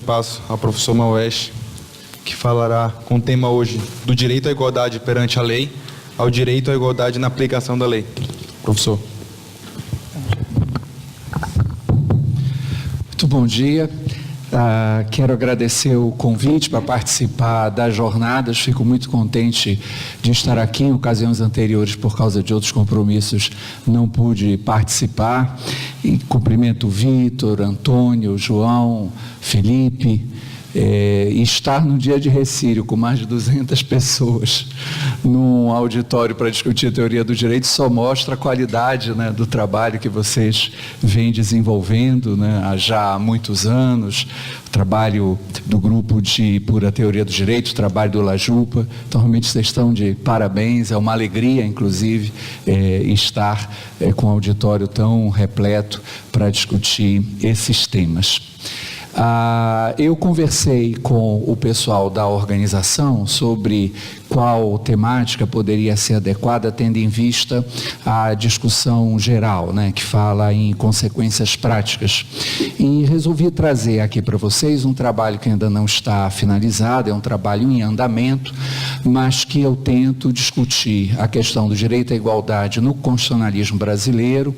espaço ao professor Maués, que falará com o tema hoje do direito à igualdade perante a lei ao direito à igualdade na aplicação da lei. Professor. Muito bom dia. Quero agradecer o convite para participar das jornadas. Fico muito contente de estar aqui. Em ocasiões anteriores, por causa de outros compromissos, não pude participar. E cumprimento o Vitor, Antônio, João, Felipe. E estar no dia de Recírio com mais de 200 pessoas num auditório para discutir a teoria do direito só mostra a qualidade, né, do trabalho que vocês vêm desenvolvendo, né, já há muitos anos, o trabalho do grupo de pura teoria do direito, o trabalho do Lajupa. Então realmente vocês estão de parabéns, é uma alegria inclusive estar com um auditório tão repleto para discutir esses temas. Eu conversei com o pessoal da organização sobre qual temática poderia ser adequada, tendo em vista a discussão geral, né, que fala em consequências práticas. E resolvi trazer aqui para vocês um trabalho que ainda não está finalizado, é um trabalho em andamento, mas que eu tento discutir a questão do direito à igualdade no constitucionalismo brasileiro,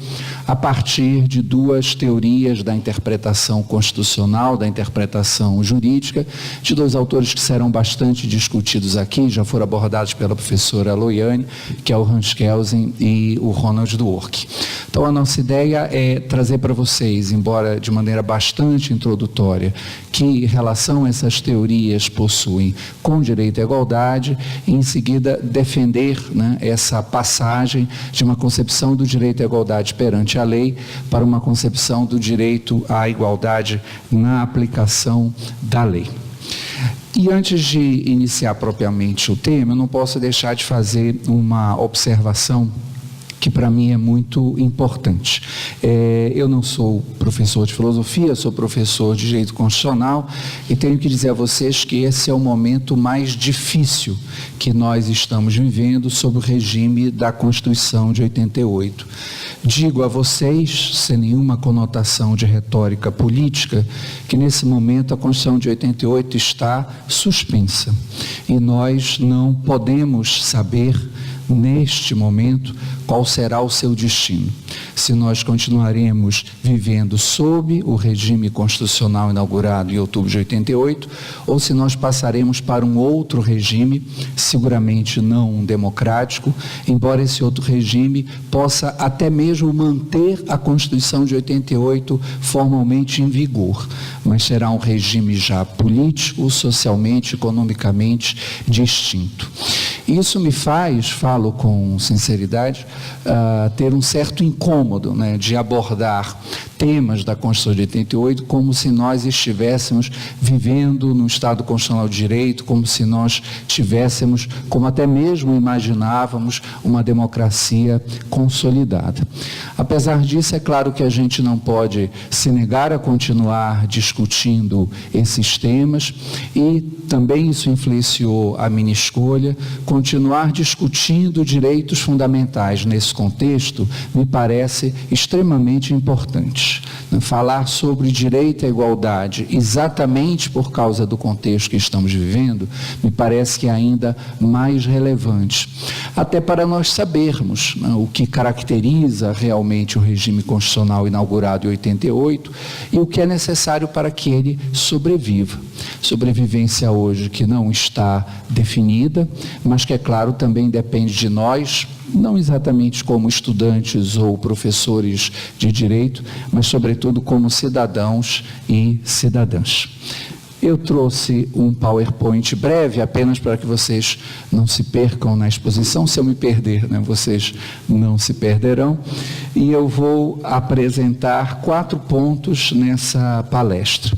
a partir de duas teorias da interpretação constitucional, da interpretação jurídica, de dois autores que serão bastante discutidos aqui, já foram abordados pela professora Loiane, que é o Hans Kelsen e o Ronald Dwork. Então, a nossa ideia é trazer para vocês, embora de maneira bastante introdutória, que relação essas teorias possuem com direito à igualdade, e em seguida defender, né, essa passagem de uma concepção do direito à igualdade perante a lei para uma concepção do direito à igualdade na aplicação da lei. E antes de iniciar propriamente o tema, eu não posso deixar de fazer uma observação que para mim é muito importante. Eu não sou professor de filosofia, sou professor de direito constitucional e tenho que dizer a vocês que esse é o momento mais difícil que nós estamos vivendo sob o regime da Constituição de 88. Digo a vocês, sem nenhuma conotação de retórica política, que nesse momento a Constituição de 88 está suspensa e nós não podemos saber neste momento qual será o seu destino. Se nós continuaremos vivendo sob o regime constitucional inaugurado em outubro de 88, ou se nós passaremos para um outro regime, seguramente não democrático, embora esse outro regime possa até mesmo manter a Constituição de 88 formalmente em vigor, mas será um regime já político, socialmente, economicamente distinto. Isso me faz, falo com sinceridade, ter um certo incômodo, né, de abordar temas da Constituição de 88 como se nós estivéssemos vivendo no Estado Constitucional de Direito, como se nós tivéssemos, como até mesmo imaginávamos, uma democracia consolidada. Apesar disso, é claro que a gente não pode se negar a continuar discutindo esses temas e também isso influenciou a minha escolha. Continuar discutindo direitos fundamentais nesse contexto me parece extremamente importante. Falar sobre direito à igualdade exatamente por causa do contexto que estamos vivendo me parece que é ainda mais relevante, até para nós sabermos, né, o que caracteriza realmente o regime constitucional inaugurado em 88 e o que é necessário para que ele sobreviva. Sobrevivência hoje que não está definida, mas que, é claro, também depende de nós, não exatamente como estudantes ou professores de direito, mas sobretudo como cidadãos e cidadãs. Eu trouxe um PowerPoint breve, apenas para que vocês não se percam na exposição. Se eu me perder, né, vocês não se perderão. E eu vou apresentar 4 pontos nessa palestra.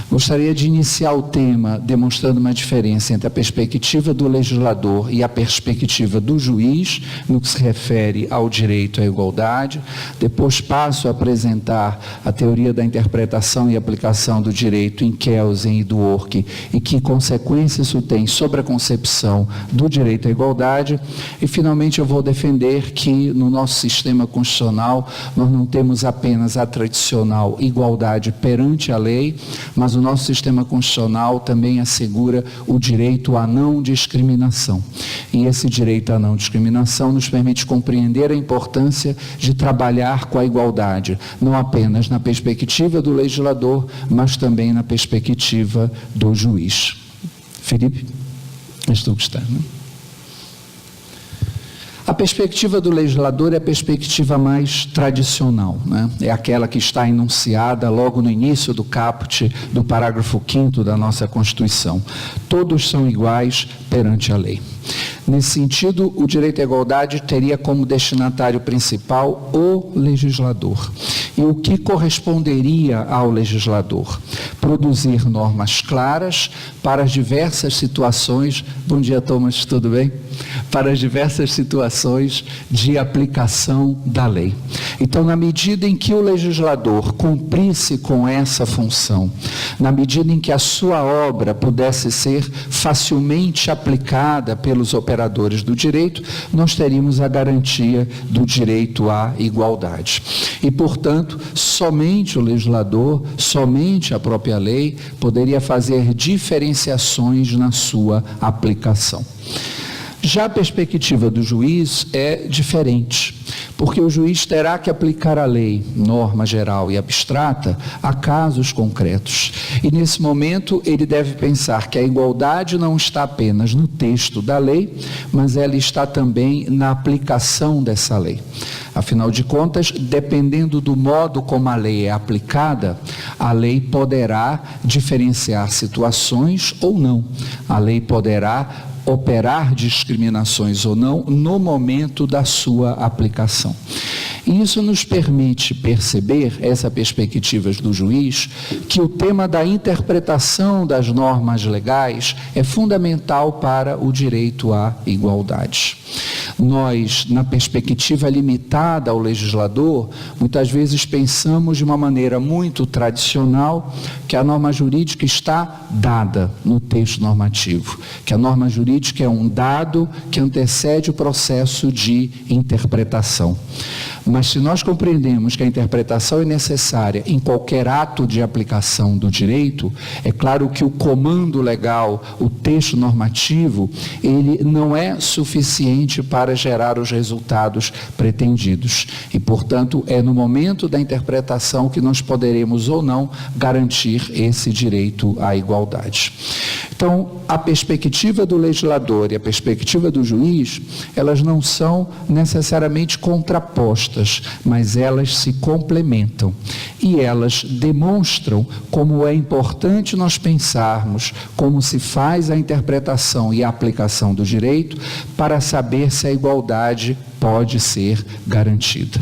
Gostaria de iniciar o tema demonstrando uma diferença entre a perspectiva do legislador e a perspectiva do juiz, no que se refere ao direito à igualdade. Depois passo a apresentar a teoria da interpretação e aplicação do direito em Kelsen e Dwork e que consequências isso tem sobre a concepção do direito à igualdade. E, finalmente, eu vou defender que no nosso sistema constitucional nós não temos apenas a tradicional igualdade perante a lei, mas o nosso sistema constitucional também assegura o direito à não discriminação. E esse direito à não discriminação nos permite compreender a importância de trabalhar com a igualdade, não apenas na perspectiva do legislador, mas também na perspectiva do juiz. Felipe, és tu que está, né? A perspectiva do legislador é a perspectiva mais tradicional, né? É aquela que está enunciada logo no início do caput do parágrafo 5º da nossa Constituição. Todos são iguais perante a lei. Nesse sentido, o direito à igualdade teria como destinatário principal o legislador. E o que corresponderia ao legislador? Produzir normas claras para as diversas situações. Bom dia, Thomas, tudo bem? Para as diversas situações de aplicação da lei. Então, na medida em que o legislador cumprisse com essa função, na medida em que a sua obra pudesse ser facilmente aplicada pelos operadores do direito, nós teríamos a garantia do direito à igualdade. E, portanto, somente o legislador, somente a própria lei, poderia fazer diferenciações na sua aplicação. Já a perspectiva do juiz é diferente, porque o juiz terá que aplicar a lei, norma geral e abstrata, a casos concretos. E nesse momento ele deve pensar que a igualdade não está apenas no texto da lei, mas ela está também na aplicação dessa lei. Afinal de contas, dependendo do modo como a lei é aplicada, a lei poderá diferenciar situações ou não. A lei poderá operar discriminações ou não no momento da sua aplicação. E isso nos permite perceber, essa perspectiva do juiz, que o tema da interpretação das normas legais é fundamental para o direito à igualdade. Nós, na perspectiva limitada ao legislador, muitas vezes pensamos de uma maneira muito tradicional que a norma jurídica está dada no texto normativo, que a norma jurídica é um dado que antecede o processo de interpretação. Mas se nós compreendemos que a interpretação é necessária em qualquer ato de aplicação do direito, é claro que o comando legal, o texto normativo, ele não é suficiente para gerar os resultados pretendidos. E, portanto, é no momento da interpretação que nós poderemos ou não garantir esse direito à igualdade. Então, a perspectiva do legislador e a perspectiva do juiz, elas não são necessariamente contrapostas, mas elas se complementam. E elas demonstram como é importante nós pensarmos como se faz a interpretação e a aplicação do direito para saber se a igualdade pode ser garantida.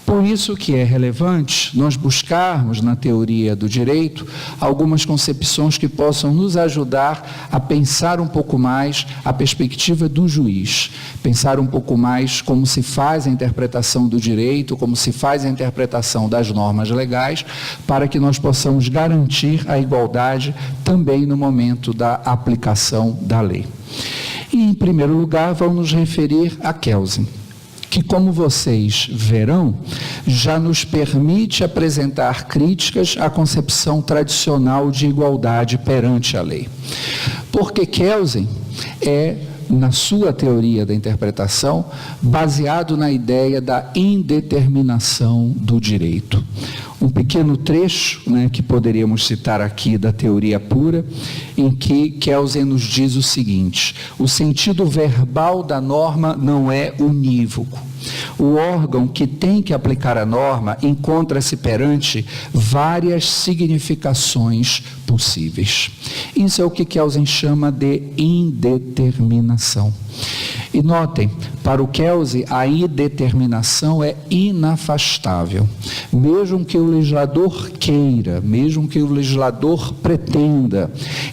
Por isso que é relevante nós buscarmos na teoria do direito algumas concepções que possam nos ajudar a pensar um pouco mais a perspectiva do juiz, pensar um pouco mais como se faz a interpretação do direito, como se faz a interpretação das normas legais, para que nós possamos garantir a igualdade também no momento da aplicação da lei. E, em primeiro lugar, vamos nos referir a Kelsen, que, como vocês verão, já nos permite apresentar críticas à concepção tradicional de igualdade perante a lei. Porque Kelsen é, na sua teoria da interpretação, baseado na ideia da indeterminação do direito. Um pequeno trecho, que poderíamos citar aqui da teoria pura, em que Kelsen nos diz o seguinte: o sentido verbal da norma não é unívoco. O órgão que tem que aplicar a norma encontra-se perante várias significações possíveis. Isso é o que Kelsen chama de indeterminação. E notem, para o Kelsen, a indeterminação é inafastável. Mesmo que o legislador queira, mesmo que o legislador pretenda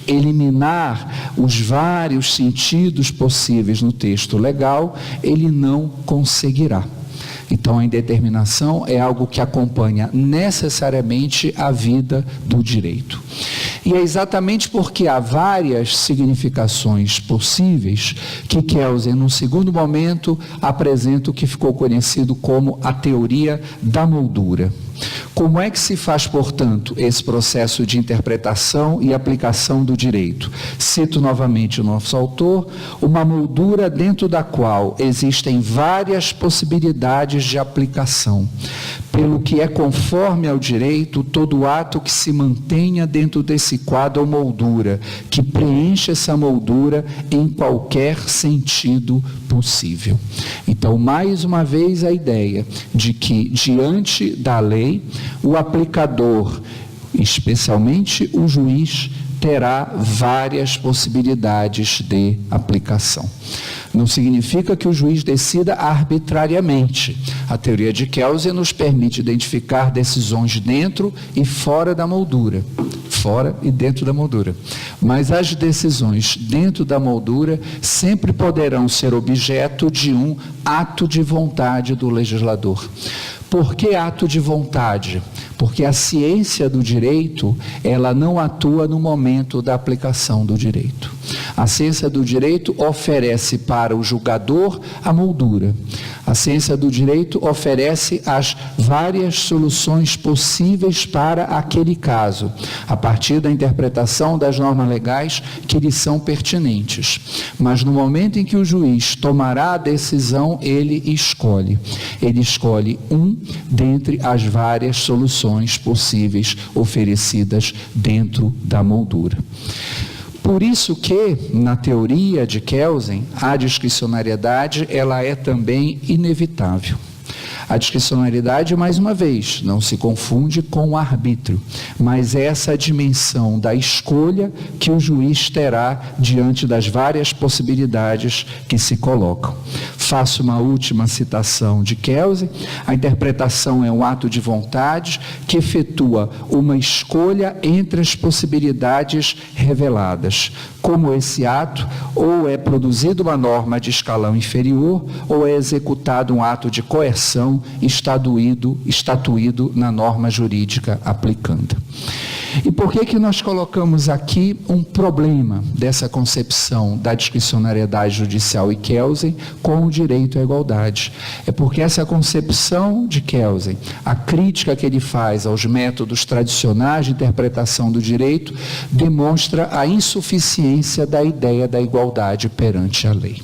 eliminar os vários sentidos possíveis no texto legal, ele não conseguirá. Então, a indeterminação é algo que acompanha necessariamente a vida do direito. E é exatamente porque há várias significações possíveis que Kelsen, num segundo momento, apresenta o que ficou conhecido como a teoria da moldura. Como é que se faz, portanto, esse processo de interpretação e aplicação do direito? Cito novamente o nosso autor: uma moldura dentro da qual existem várias possibilidades de aplicação, pelo que é conforme ao direito todo ato que se mantenha dentro desse quadro ou moldura, que preenche essa moldura em qualquer sentido possível. Então, mais uma vez, a ideia de que, diante da lei, o aplicador, especialmente o juiz, terá várias possibilidades de aplicação. Não significa que o juiz decida arbitrariamente. A teoria de Kelsen nos permite identificar decisões dentro e fora da moldura. Fora e dentro da moldura. Mas as decisões dentro da moldura sempre poderão ser objeto de um ato de vontade do legislador. Por que ato de vontade? Porque a ciência do direito, ela não atua no momento da aplicação do direito. A ciência do direito oferece para o julgador a moldura. A ciência do direito oferece as várias soluções possíveis para aquele caso, a partir da interpretação das normas legais que lhe são pertinentes. Mas no momento em que o juiz tomará a decisão, ele escolhe. Ele escolhe dentre as várias soluções possíveis oferecidas dentro da moldura. Por isso que, na teoria de Kelsen, a discricionariedade ela é também inevitável. A discricionariedade, mais uma vez, não se confunde com o arbítrio, mas é essa dimensão da escolha que o juiz terá diante das várias possibilidades que se colocam. Faço uma última citação de Kelsen: a interpretação é um ato de vontade que efetua uma escolha entre as possibilidades reveladas. Como esse ato, ou é produzida uma norma de escalão inferior, ou é executado um ato de coerção estatuído na norma jurídica aplicanda. E por que nós colocamos aqui um problema dessa concepção da discricionariedade judicial e Kelsen com o direito à igualdade? É porque essa concepção de Kelsen, a crítica que ele faz aos métodos tradicionais de interpretação do direito, demonstra a insuficiência da ideia da igualdade perante a lei.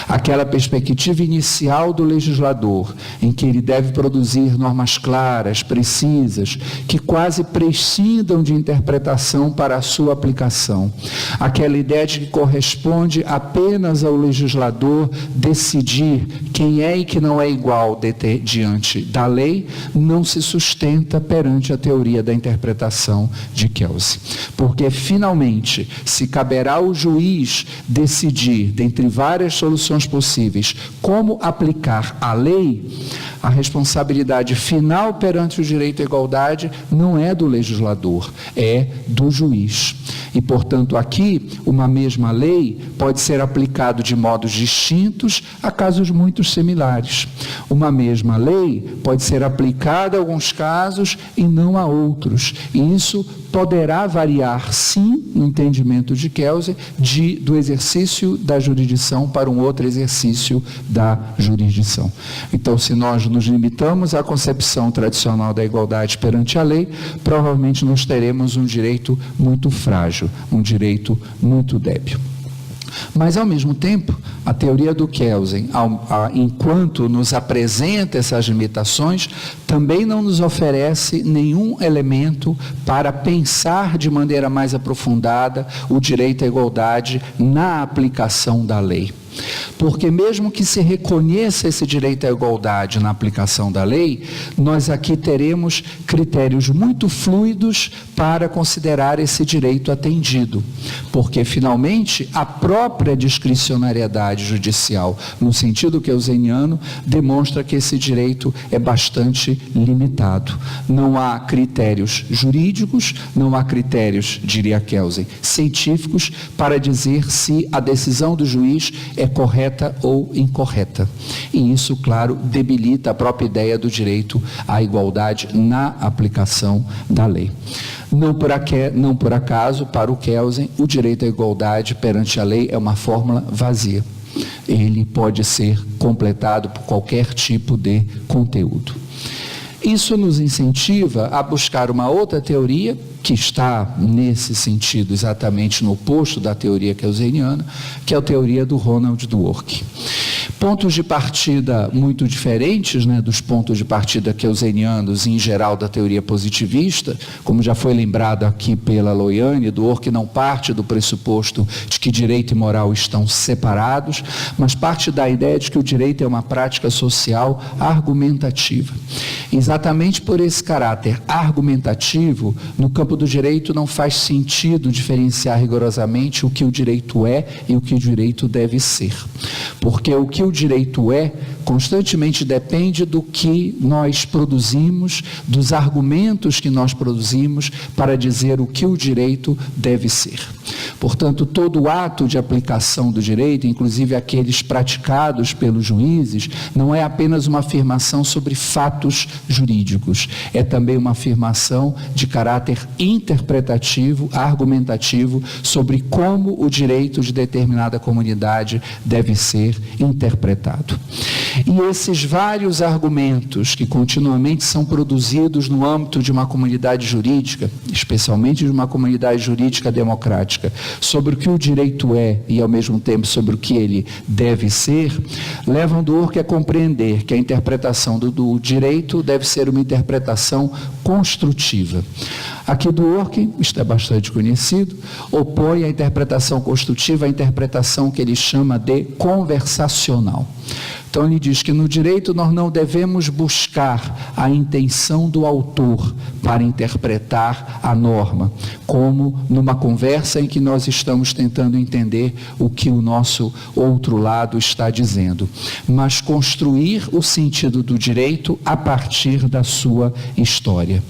Aquela perspectiva inicial do legislador, em que ele deve produzir normas claras, precisas, que quase prescindam de interpretação para a sua aplicação. Aquela ideia de que corresponde apenas ao legislador decidir quem é e que não é igual diante da lei, não se sustenta perante a teoria da interpretação de Kelsen. Porque, finalmente, se caberá ao juiz decidir, dentre várias soluções possíveis, como aplicar a lei, a responsabilidade final perante o direito à igualdade não é do legislador, é do juiz. E, portanto, aqui, uma mesma lei pode ser aplicada de modos distintos a casos muito similares. Uma mesma lei pode ser aplicada a alguns casos e não a outros. E isso poderá variar, sim, no entendimento de Kelsen, do exercício da jurisdição para um outro exercício da jurisdição. Então, se nós nos limitamos à concepção tradicional da igualdade perante a lei, provavelmente nós teremos um direito muito frágil, um direito muito débil. Mas, ao mesmo tempo, a teoria do Kelsen, enquanto nos apresenta essas limitações, também não nos oferece nenhum elemento para pensar de maneira mais aprofundada o direito à igualdade na aplicação da lei. Porque mesmo que se reconheça esse direito à igualdade na aplicação da lei, nós aqui teremos critérios muito fluidos para considerar esse direito atendido. Porque, finalmente, a própria discricionariedade judicial, no sentido kelseniano, demonstra que esse direito é bastante limitado. Não há critérios jurídicos, não há critérios, diria Kelsen, científicos, para dizer se a decisão do juiz é correta ou incorreta. E isso, claro, debilita a própria ideia do direito à igualdade na aplicação da lei. Não por acaso, para o Kelsen, o direito à igualdade perante a lei é uma fórmula vazia. Ele pode ser completado por qualquer tipo de conteúdo. Isso nos incentiva a buscar uma outra teoria, que está, nesse sentido, exatamente no oposto da teoria kelseniana, que é a teoria do Ronald Dworkin. Pontos de partida muito diferentes, dos pontos de partida kelsenianos e, em geral, da teoria positivista, como já foi lembrado aqui pela Loiane, Dworkin não parte do pressuposto de que direito e moral estão separados, mas parte da ideia de que o direito é uma prática social argumentativa. Exatamente por esse caráter argumentativo, no campo do direito não faz sentido diferenciar rigorosamente o que o direito é e o que o direito deve ser. Porque o que o direito é constantemente depende do que nós produzimos, dos argumentos que nós produzimos para dizer o que o direito deve ser. Portanto, todo ato de aplicação do direito, inclusive aqueles praticados pelos juízes, não é apenas uma afirmação sobre fatos jurídicos, é também uma afirmação de caráter interpretativo, argumentativo, sobre como o direito de determinada comunidade deve ser interpretado. E esses vários argumentos que continuamente são produzidos no âmbito de uma comunidade jurídica, especialmente de uma comunidade jurídica democrática, sobre o que o direito é e, ao mesmo tempo, sobre o que ele deve ser, levam Dworkin a compreender que a interpretação do direito deve ser uma interpretação construtiva. Aqui Dworkin, isto é bastante conhecido, opõe a interpretação construtiva à interpretação que ele chama de conversacional. Então ele diz que no direito nós não devemos buscar a intenção do autor para interpretar a norma, como numa conversa em que nós estamos tentando entender o que o nosso outro lado está dizendo, mas construir o sentido do direito a partir da sua história.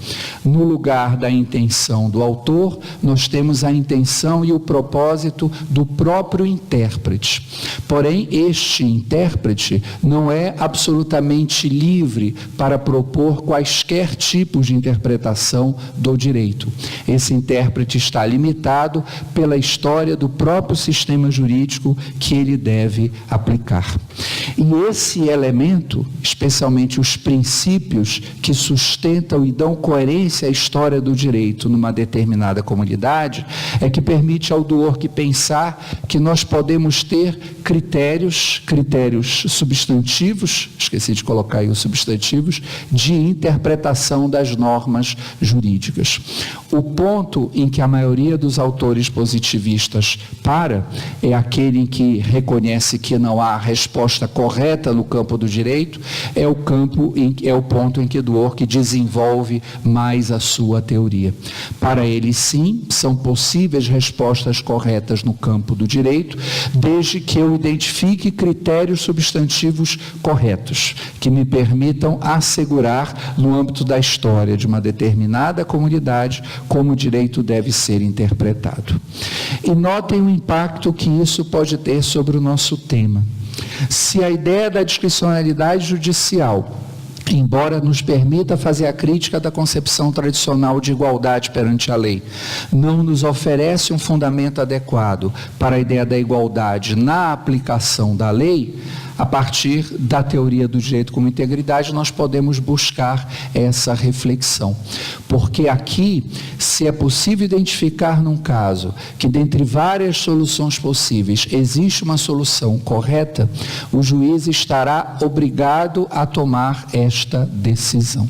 No lugar da intenção do autor, nós temos a intenção e o propósito do próprio intérprete. Porém, este intérprete não é absolutamente livre para propor quaisquer tipos de interpretação do direito. Esse intérprete está limitado pela história do próprio sistema jurídico que ele deve aplicar. E esse elemento, especialmente os princípios que sustentam e dão coerência à história do direito numa determinada comunidade, é que permite ao Dworkin pensar que nós podemos ter critérios substantivos, esqueci de colocar aí os substantivos, de interpretação das normas jurídicas. O ponto em que a maioria dos autores positivistas para é aquele em que reconhece que não há resposta correta no campo do direito, é o ponto em que Dworkin desenvolve mais a sua teoria. Para ele, sim, são possíveis respostas corretas no campo do direito, desde que eu identifique critérios substantivos corretos, que me permitam assegurar, no âmbito da história de uma determinada comunidade, como o direito deve ser interpretado. E notem o impacto que isso pode ter sobre o nosso tema. Se a ideia da discricionalidade judicial, embora nos permita fazer a crítica da concepção tradicional de igualdade perante a lei, não nos oferece um fundamento adequado para a ideia da igualdade na aplicação da lei, a partir da teoria do direito como integridade, nós podemos buscar essa reflexão. Porque aqui, se é possível identificar num caso que, dentre várias soluções possíveis, existe uma solução correta, o juiz estará obrigado a tomar esta decisão.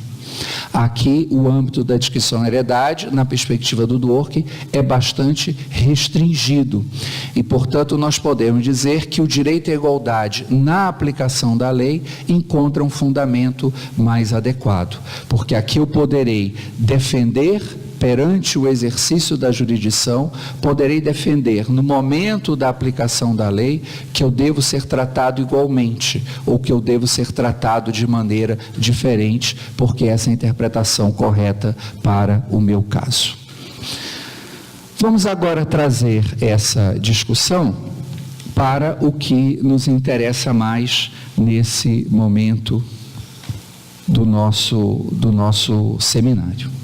Aqui, o âmbito da discricionariedade, na perspectiva do Dworkin, é bastante restringido. E, portanto, nós podemos dizer que o direito à igualdade, na aplicação da lei, encontra um fundamento mais adequado. Porque aqui eu poderei defender, perante o exercício da jurisdição, poderei defender, no momento da aplicação da lei, que eu devo ser tratado igualmente, ou que eu devo ser tratado de maneira diferente, porque essa é a interpretação correta para o meu caso. Vamos agora trazer essa discussão para o que nos interessa mais nesse momento do nosso seminário.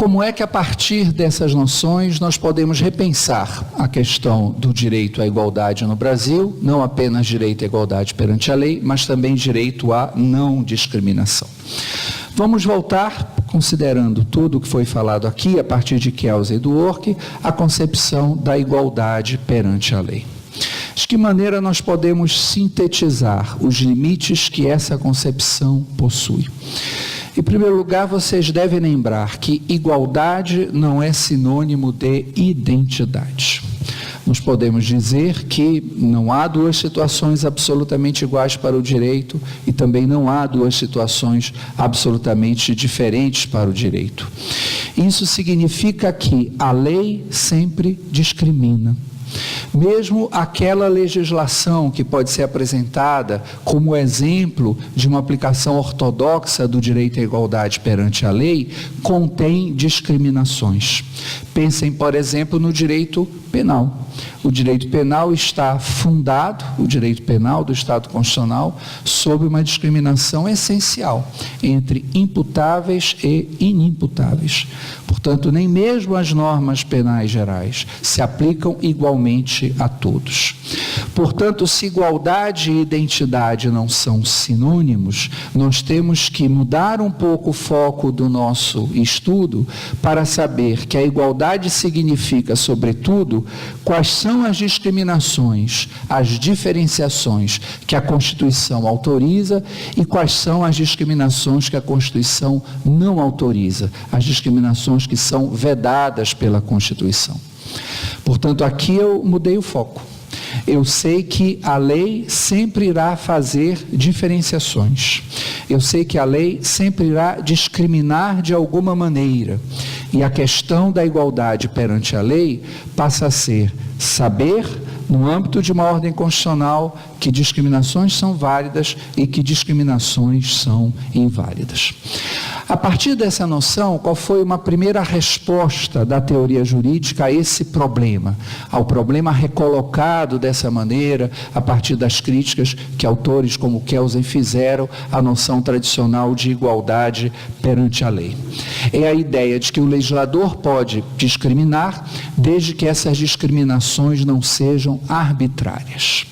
como é que a partir dessas noções nós podemos repensar a questão do direito à igualdade no Brasil, não apenas direito à igualdade perante a lei, mas também direito à não discriminação. Vamos voltar, considerando tudo o que foi falado aqui, a partir de Kelsey e Dworkin, a concepção da igualdade perante a lei. De que maneira nós podemos sintetizar os limites que essa concepção possui? Em primeiro lugar, vocês devem lembrar que igualdade não é sinônimo de identidade. Nós podemos dizer que não há duas situações absolutamente iguais para o direito e também não há duas situações absolutamente diferentes para o direito. Isso significa que a lei sempre discrimina. Mesmo aquela legislação que pode ser apresentada como exemplo de uma aplicação ortodoxa do direito à igualdade perante a lei, contém discriminações. Pensem, por exemplo, no direito penal. O direito penal está fundado, o direito penal do Estado Constitucional, sob uma discriminação essencial entre imputáveis e inimputáveis. Portanto, nem mesmo as normas penais gerais se aplicam igualmente a todos. Portanto, se igualdade e identidade não são sinônimos, nós temos que mudar um pouco o foco do nosso estudo para saber que a igualdade significa, sobretudo, quais são as discriminações, as diferenciações que a Constituição autoriza e quais são as discriminações que a Constituição não autoriza, as discriminações que são vedadas pela Constituição. Portanto, aqui eu mudei o foco. Eu sei que a lei sempre irá fazer diferenciações. Eu sei que a lei sempre irá discriminar de alguma maneira. E a questão da igualdade perante a lei passa a ser saber, no âmbito de uma ordem constitucional, que discriminações são válidas e que discriminações são inválidas. A partir dessa noção, qual foi uma primeira resposta da teoria jurídica a esse problema? Ao problema recolocado dessa maneira, a partir das críticas que autores como Kelsey fizeram à noção tradicional de igualdade perante a lei. É a ideia de que o legislador pode discriminar, desde que essas discriminações não sejam arbitrárias.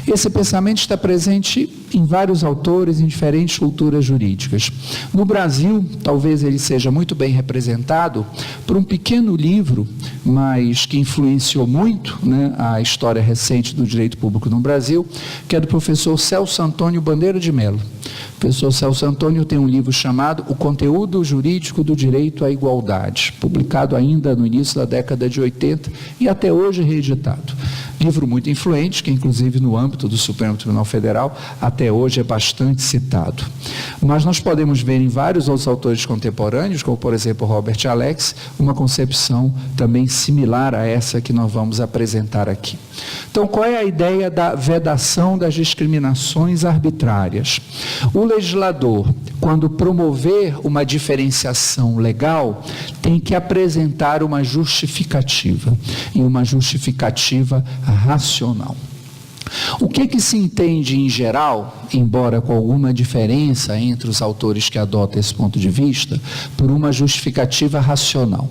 Esse pensamento está presente em vários autores, em diferentes culturas jurídicas. No Brasil, talvez ele seja muito bem representado por um pequeno livro, mas que influenciou muito, a história recente do direito público no Brasil, que é do professor Celso Antônio Bandeira de Mello. O professor Celso Antônio tem um livro chamado O Conteúdo Jurídico do Direito à Igualdade, publicado ainda no início da década de 80 e até hoje reeditado. Livro muito influente, que inclusive no âmbito do Supremo Tribunal Federal, até hoje é bastante citado. Mas nós podemos ver em vários outros autores contemporâneos, como por exemplo Robert Alex, uma concepção também similar a essa que nós vamos apresentar aqui. Então, qual é a ideia da vedação das discriminações arbitrárias? O legislador, quando promover uma diferenciação legal, tem que apresentar uma justificativa, e uma justificativa racional. O que se entende em geral, embora com alguma diferença entre os autores que adotam esse ponto de vista, por uma justificativa racional?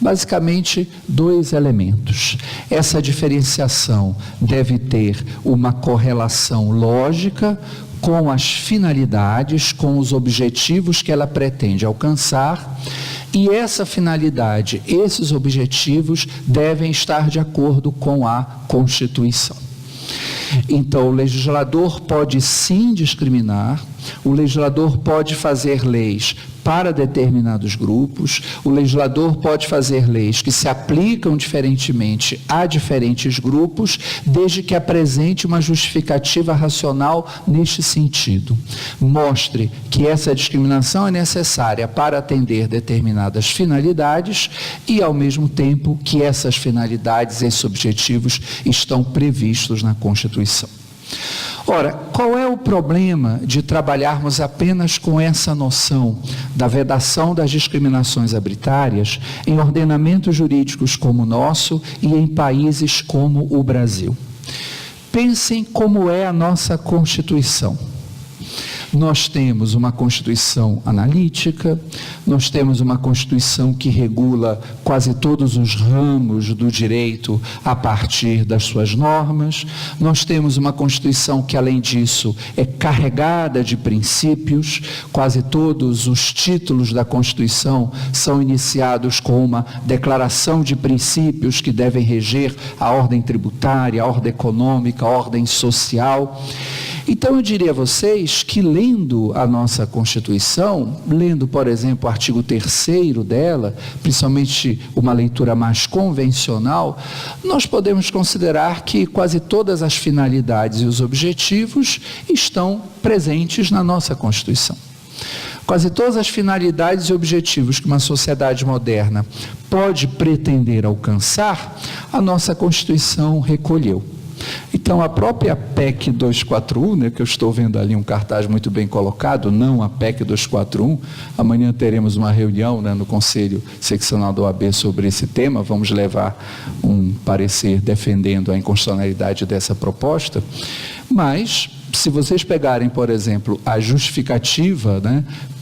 Basicamente, dois elementos. Essa diferenciação deve ter uma correlação lógica com as finalidades, com os objetivos que ela pretende alcançar, e essa finalidade, esses objetivos devem estar de acordo com a Constituição. Então, o legislador pode sim discriminar, o legislador pode fazer leis para determinados grupos, o legislador pode fazer leis que se aplicam diferentemente a diferentes grupos, desde que apresente uma justificativa racional neste sentido. Mostre que essa discriminação é necessária para atender determinadas finalidades e, ao mesmo tempo, que essas finalidades, esses objetivos estão previstos na Constituição. Ora, qual é o problema de trabalharmos apenas com essa noção da vedação das discriminações arbitrárias em ordenamentos jurídicos como o nosso e em países como o Brasil? Pensem como é a nossa Constituição. Nós temos uma Constituição analítica, nós temos uma Constituição que regula quase todos os ramos do direito a partir das suas normas, nós temos uma Constituição que, além disso, é carregada de princípios, quase todos os títulos da Constituição são iniciados com uma declaração de princípios que devem reger a ordem tributária, a ordem econômica, a ordem social. Então eu diria a vocês que lendo a nossa Constituição, lendo, por exemplo, o artigo 3º dela, principalmente uma leitura mais convencional, nós podemos considerar que quase todas as finalidades e os objetivos estão presentes na nossa Constituição. Quase todas as finalidades e objetivos que uma sociedade moderna pode pretender alcançar, a nossa Constituição recolheu. Então, a própria PEC 241, que eu estou vendo ali um cartaz muito bem colocado, não a PEC 241, amanhã teremos uma reunião no Conselho Seccional da OAB sobre esse tema, vamos levar um parecer defendendo a inconstitucionalidade dessa proposta, mas se vocês pegarem, por exemplo, a justificativa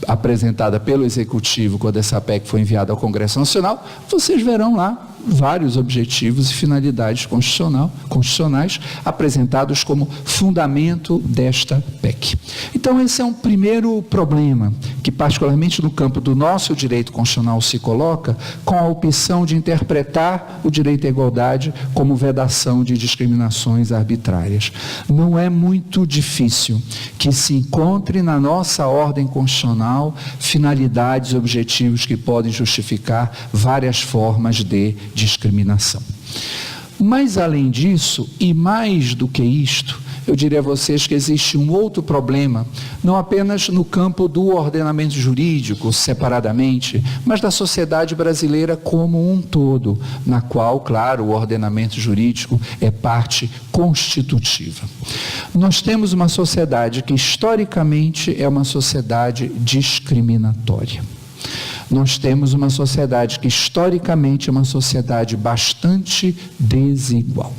apresentada pelo Executivo quando essa PEC foi enviada ao Congresso Nacional, vocês verão lá vários objetivos e finalidades constitucionais apresentados como fundamento desta PEC. Então, esse é um primeiro problema que, particularmente no campo do nosso direito constitucional, se coloca com a opção de interpretar o direito à igualdade como vedação de discriminações arbitrárias. Não é muito difícil que se encontre na nossa ordem constitucional finalidades e objetivos que podem justificar várias formas de discriminação. Mas, além disso, e mais do que isto, eu diria a vocês que existe um outro problema, não apenas no campo do ordenamento jurídico, separadamente, mas da sociedade brasileira como um todo, na qual, claro, o ordenamento jurídico é parte constitutiva. Nós temos uma sociedade que, historicamente, é uma sociedade discriminatória. Nós temos uma sociedade que, historicamente, é uma sociedade bastante desigual.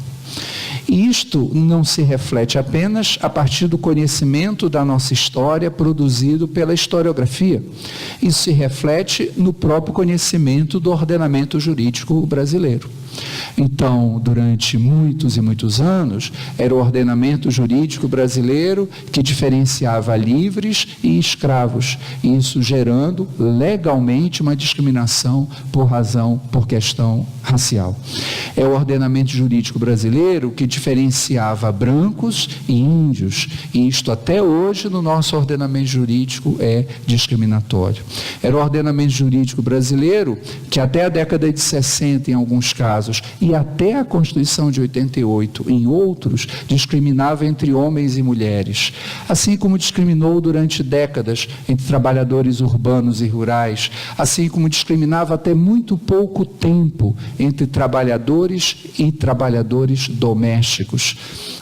E isto não se reflete apenas a partir do conhecimento da nossa história produzido pela historiografia. Isso se reflete no próprio conhecimento do ordenamento jurídico brasileiro. Então, durante muitos e muitos anos, era o ordenamento jurídico brasileiro que diferenciava livres e escravos, isso gerando legalmente uma discriminação por questão racial. É o ordenamento jurídico brasileiro que diferenciava brancos e índios, e isto até hoje no nosso ordenamento jurídico é discriminatório. Era o ordenamento jurídico brasileiro que até a década de 60, em alguns casos, e até a Constituição de 88, em outros, discriminava entre homens e mulheres, assim como discriminou durante décadas entre trabalhadores urbanos e rurais, assim como discriminava até muito pouco tempo entre trabalhadores e trabalhadores domésticos,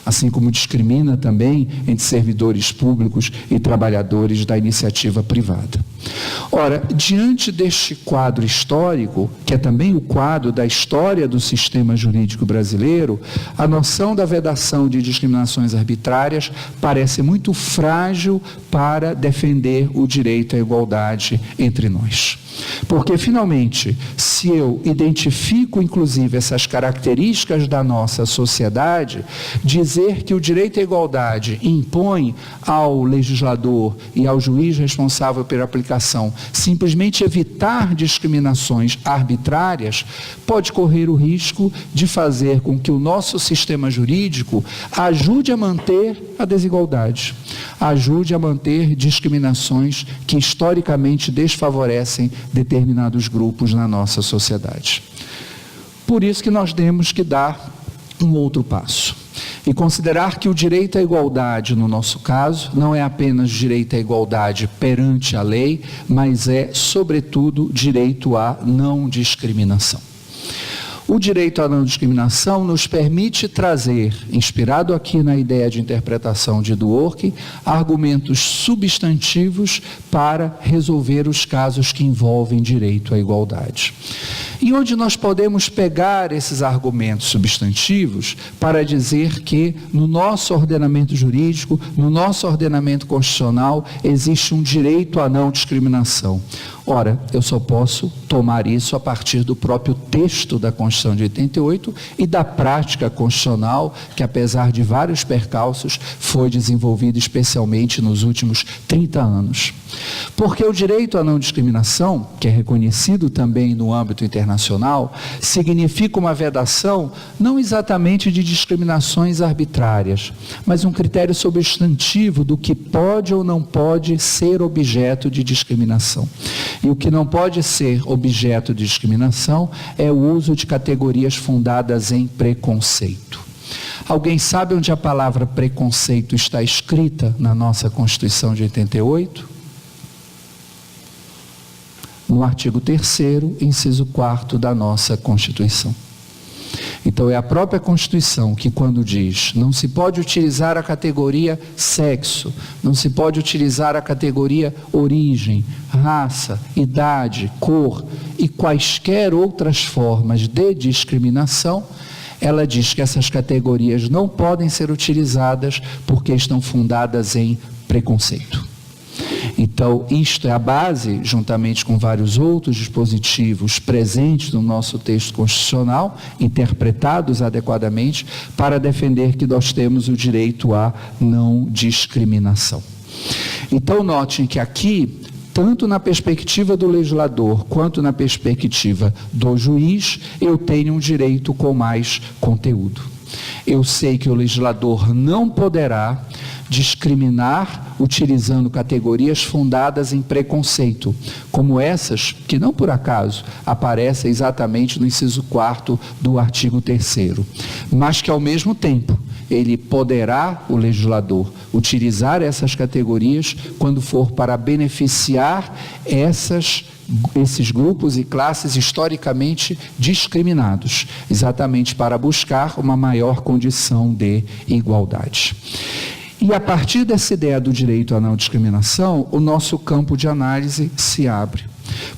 assim como discrimina também entre servidores públicos e trabalhadores da iniciativa privada. Ora, diante deste quadro histórico, que é também o quadro da história do sistema jurídico brasileiro, a noção da vedação de discriminações arbitrárias parece muito frágil para defender o direito à igualdade entre nós. Porque, finalmente, se eu identifico, inclusive, essas características da nossa sociedade, dizer que o direito à igualdade impõe ao legislador e ao juiz responsável pela aplicação simplesmente evitar discriminações arbitrárias, pode correr o risco de fazer com que o nosso sistema jurídico ajude a manter a desigualdade, ajude a manter discriminações que historicamente desfavorecem determinados grupos na nossa sociedade. Por isso que nós temos que dar um outro passo e considerar que o direito à igualdade, no nosso caso, não é apenas direito à igualdade perante a lei, mas é, sobretudo, direito à não discriminação. O direito à não discriminação nos permite trazer, inspirado aqui na ideia de interpretação de Dworkin, argumentos substantivos para resolver os casos que envolvem direito à igualdade. E onde nós podemos pegar esses argumentos substantivos para dizer que no nosso ordenamento jurídico, no nosso ordenamento constitucional, existe um direito à não discriminação. Ora, eu só posso tomar isso a partir do próprio texto da Constituição de 88 e da prática constitucional, que apesar de vários percalços, foi desenvolvida especialmente nos últimos 30 anos. Porque o direito à não discriminação, que é reconhecido também no âmbito internacional, significa uma vedação não exatamente de discriminações arbitrárias, mas um critério substantivo do que pode ou não pode ser objeto de discriminação. E o que não pode ser objeto de discriminação é o uso de categorias fundadas em preconceito. Alguém sabe onde a palavra preconceito está escrita na nossa Constituição de 88? No artigo 3º, inciso 4º da nossa Constituição. Então é a própria Constituição que, quando diz não se pode utilizar a categoria sexo, não se pode utilizar a categoria origem, raça, idade, cor e quaisquer outras formas de discriminação, ela diz que essas categorias não podem ser utilizadas porque estão fundadas em preconceito. Então, isto é a base, juntamente com vários outros dispositivos presentes no nosso texto constitucional, interpretados adequadamente, para defender que nós temos o direito à não discriminação. Então, notem que aqui, tanto na perspectiva do legislador, quanto na perspectiva do juiz, eu tenho um direito com mais conteúdo. Eu sei que o legislador não poderá discriminar utilizando categorias fundadas em preconceito, como essas que não por acaso aparecem exatamente no inciso 4º do artigo 3º, mas que ao mesmo tempo ele poderá, o legislador, utilizar essas categorias quando for para beneficiar esses grupos e classes historicamente discriminados, exatamente para buscar uma maior condição de igualdade. E a partir dessa ideia do direito à não discriminação, o nosso campo de análise se abre.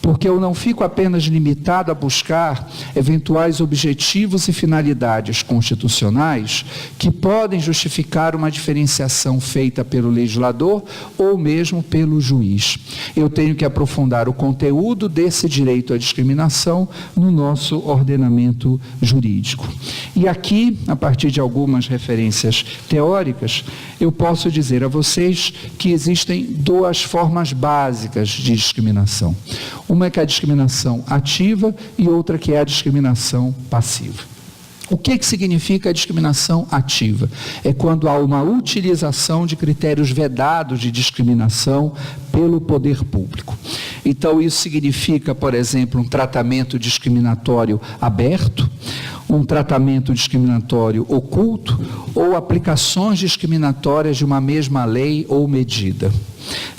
Porque eu não fico apenas limitado a buscar eventuais objetivos e finalidades constitucionais que podem justificar uma diferenciação feita pelo legislador ou mesmo pelo juiz. Eu tenho que aprofundar o conteúdo desse direito à discriminação no nosso ordenamento jurídico. E aqui, a partir de algumas referências teóricas, eu posso dizer a vocês que existem duas formas básicas de discriminação. Uma é que é a discriminação ativa e outra que é a discriminação passiva. O que significa a discriminação ativa? É quando há uma utilização de critérios vedados de discriminação pelo poder público. Então, isso significa, por exemplo, um tratamento discriminatório aberto, um tratamento discriminatório oculto ou aplicações discriminatórias de uma mesma lei ou medida.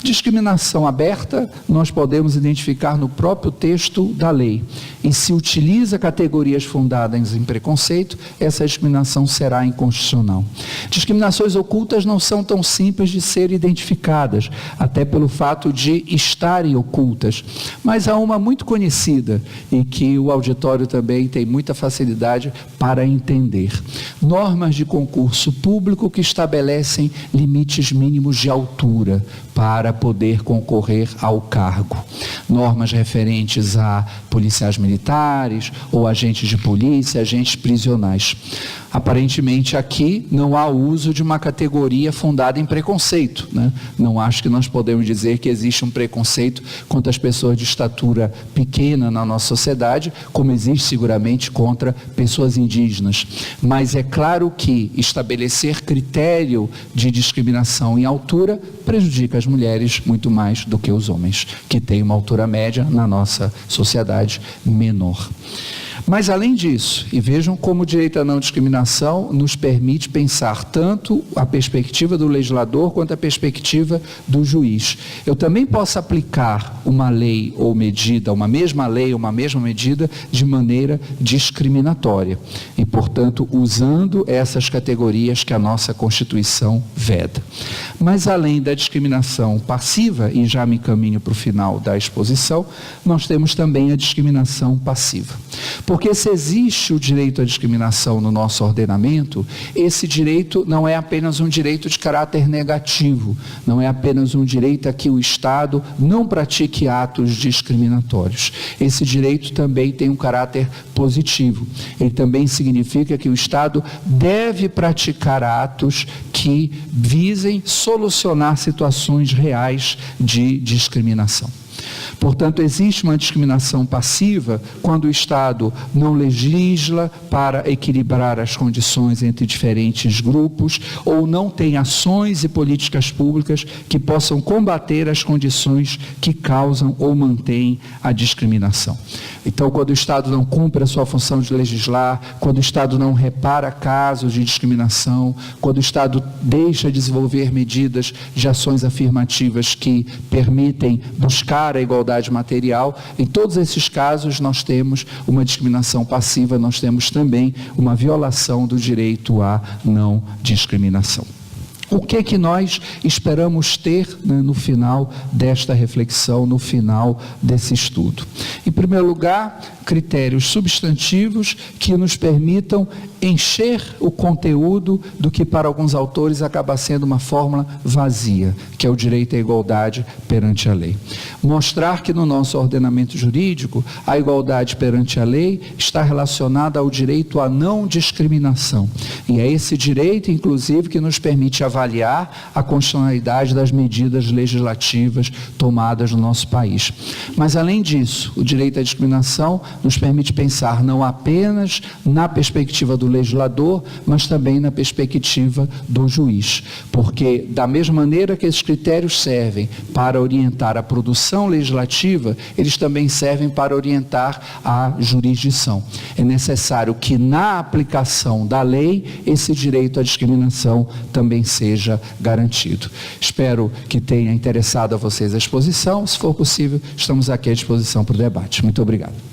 Discriminação aberta, nós podemos identificar no próprio texto da lei. E se utiliza categorias fundadas em preconceito, essa discriminação será inconstitucional. Discriminações ocultas não são tão simples de ser identificadas, até pelo fato de estarem ocultas. Mas há uma muito conhecida e que o auditório também tem muita facilidade para entender. Normas de concurso público que estabelecem limites mínimos de altura para poder concorrer ao cargo. Normas referentes a policiais militares ou agentes de polícia, agentes prisionais. Aparentemente aqui não há uso de uma categoria fundada em preconceito, né? Não acho que nós podemos dizer que existe um preconceito contra as pessoas de estatura pequena na nossa sociedade, como existe seguramente contra pessoas indígenas. Mas é claro que estabelecer critério de discriminação em altura prejudica as mulheres muito mais do que os homens, que têm uma altura média na nossa sociedade menor. Mas, além disso, e vejam como o direito à não discriminação nos permite pensar tanto a perspectiva do legislador quanto a perspectiva do juiz. Eu também posso aplicar uma lei ou medida, uma mesma lei ou uma mesma medida, de maneira discriminatória. E, portanto, usando essas categorias que a nossa Constituição veda. Mas, além da discriminação passiva, e já me encaminho para o final da exposição, nós temos também a discriminação passiva. Porque se existe o direito à discriminação no nosso ordenamento, esse direito não é apenas um direito de caráter negativo, não é apenas um direito a que o Estado não pratique atos discriminatórios. Esse direito também tem um caráter positivo. Ele também significa que o Estado deve praticar atos que visem solucionar situações reais de discriminação. Portanto, existe uma discriminação passiva quando o Estado não legisla para equilibrar as condições entre diferentes grupos ou não tem ações e políticas públicas que possam combater as condições que causam ou mantêm a discriminação. Então, quando o Estado não cumpre a sua função de legislar, quando o Estado não repara casos de discriminação, quando o Estado deixa de desenvolver medidas de ações afirmativas que permitem buscar a igualdade material, em todos esses casos nós temos uma discriminação passiva, nós temos também uma violação do direito à não discriminação. O que é que nós esperamos ter, né, no final desta reflexão, no final desse estudo? Em primeiro lugar, critérios substantivos que nos permitam encher o conteúdo do que para alguns autores acaba sendo uma fórmula vazia, que é o direito à igualdade perante a lei. Mostrar que no nosso ordenamento jurídico a igualdade perante a lei está relacionada ao direito à não discriminação. E é esse direito, inclusive, que nos permite avaliar a constitucionalidade das medidas legislativas tomadas no nosso país. Mas, além disso, o direito à discriminação nos permite pensar não apenas na perspectiva do legislador, mas também na perspectiva do juiz. Porque, da mesma maneira que esses critérios servem para orientar a produção legislativa, eles também servem para orientar a jurisdição. É necessário que, na aplicação da lei, esse direito à discriminação também seja garantido. Espero que tenha interessado a vocês a exposição. Se for possível, estamos aqui à disposição para o debate. Muito obrigado.